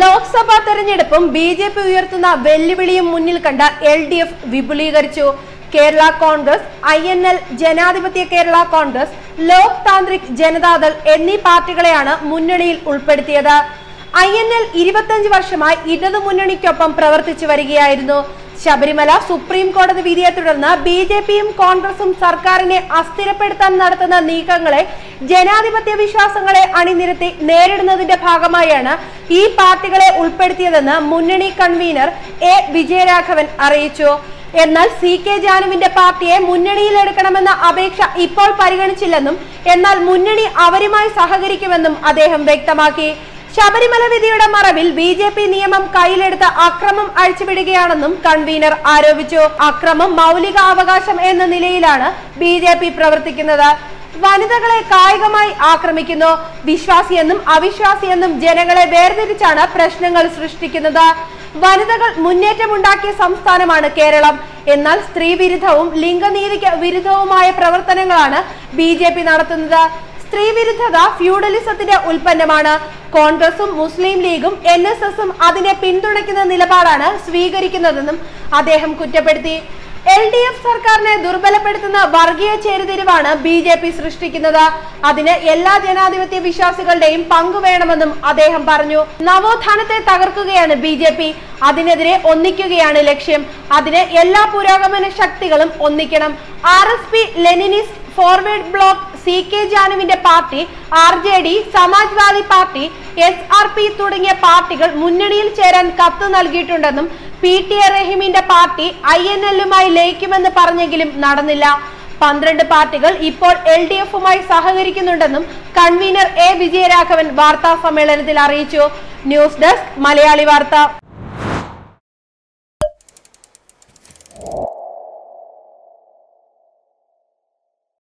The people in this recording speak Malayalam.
ലോക്സഭാ തെരഞ്ഞെടുപ്പും ബി.ജെ.പി. ഉയർത്തുന്ന വെല്ലുവിളിയും മുന്നിൽ കണ്ട എൽ.ഡി.എഫ് വിപുലീകരിച്ചു. കേരള കോൺഗ്രസ്, INL, ജനാധിപത്യ കേരള കോൺഗ്രസ്, ലോക് താന്ത്രിക് ജനതാദൾ എന്നീ പാർട്ടികളെയാണ് മുന്നണിയിൽ ഉൾപ്പെടുത്തിയത്. INL 25 വർഷമായി ഇടതുമുന്നണിക്കൊപ്പം പ്രവർത്തിച്ചു വരികയായിരുന്നു. ശബരിമല സുപ്രീം കോടതി വിധിയെ തുടർന്ന് ബി.ജെ.പിയും കോൺഗ്രസും സർക്കാരിനെ അസ്ഥിരപ്പെടുത്താൻ നടത്തുന്ന നീക്കങ്ങളെ ജനാധിപത്യ വിശ്വാസങ്ങളെ അണിനിരത്തി നേരിടുന്നതിന്റെ ഭാഗമായാണ് ഈ പാർട്ടികളെ ഉൾപ്പെടുത്തിയതെന്ന് മുന്നണി കൺവീനർ എ വിജയരാഘവൻ അറിയിച്ചു. എന്നാൽ CK ജാനുവിന്റെ പാർട്ടിയെ മുന്നണിയിലെടുക്കണമെന്ന അപേക്ഷ ഇപ്പോൾ പരിഗണിച്ചില്ലെന്നും എന്നാൽ മുന്നണി അവരുമായി സഹകരിക്കുമെന്നും അദ്ദേഹം വ്യക്തമാക്കി. ശബരിമല വിധിയുടെ മറവിൽ ബി.ജെ.പി. നിയമം കയ്യിലെടുത്ത് അക്രമം അഴിച്ചുവിടുകയാണെന്നും കൺവീനർ ആരോപിച്ചു. അക്രമം മൗലിക അവകാശം എന്ന നിലയിലാണ് ബി.ജെ.പി. പ്രവർത്തിക്കുന്നത്. വനിതകളെ കായികമായി ആക്രമിക്കുന്നു. വിശ്വാസിയെന്നും അവിശ്വാസിയെന്നും ജനങ്ങളെ വേർതിരിച്ചാണ് പ്രശ്നങ്ങൾ സൃഷ്ടിക്കുന്നത്. വനിതകൾ മുന്നേറ്റമുണ്ടാക്കിയ സംസ്ഥാനമാണ് കേരളം. എന്നാൽ സ്ത്രീ വിരുദ്ധവും ലിംഗനീതിക്ക് വിരുദ്ധവുമായ പ്രവർത്തനങ്ങളാണ് ബി.ജെ.പി. നടത്തുന്നത്. സ്ത്രീ വിരുദ്ധത ഫ്യൂഡലിസത്തിന്റെ ഉൽപ്പന്നമാണ്. കോൺഗ്രസും മുസ്ലിം ലീഗും NSSും അതിനെ പിന്തുണയ്ക്കുന്ന നിലപാടാണ് സ്വീകരിക്കുന്നതെന്നും അദ്ദേഹം കുറ്റപ്പെടുത്തി. LDF സർക്കാരിനെ ദുർബലപ്പെടുത്തുന്ന വർഗീയ ചേരിതിരിവാണ് ബി.ജെ.പി. സൃഷ്ടിക്കുന്നത്. അതിന് എല്ലാ ജനാധിപത്യ വിശ്വാസികളുടെയും പങ്കുവേണമെന്നും അദ്ദേഹം പറഞ്ഞു. നവോത്ഥാനത്തെ തകർക്കുകയാണ് ബി.ജെ.പി. അതിനെതിരെ ഒന്നിക്കുകയാണ് ലക്ഷ്യം. അതിന് എല്ലാ പുരോഗമന ശക്തികളും ഒന്നിക്കണം. RSP, Leninist forward block, CK ജാനുവിന്റെ party, RJD, Samajwadi party, SRP തുടങ്ങിയ പാർട്ടികൾ മുന്നണിയിൽ ചേരാൻ കത്ത് നൽകിയിട്ടുണ്ടെന്നും PTA റഹീമിന്റെ പാർട്ടി INLുമായി ലയിക്കുമെന്ന് പറഞ്ഞെങ്കിലും നടന്നില്ല. 12 പാർട്ടികൾ ഇപ്പോൾ LDFുമായി സഹകരിക്കുന്നുണ്ടെന്നും കൺവീനർ എ വിജയരാഘവൻ വാർത്താ സമ്മേളനത്തിൽ അറിയിച്ചു. ന്യൂസ് ഡെസ്ക്, മലയാളി വാർത്ത.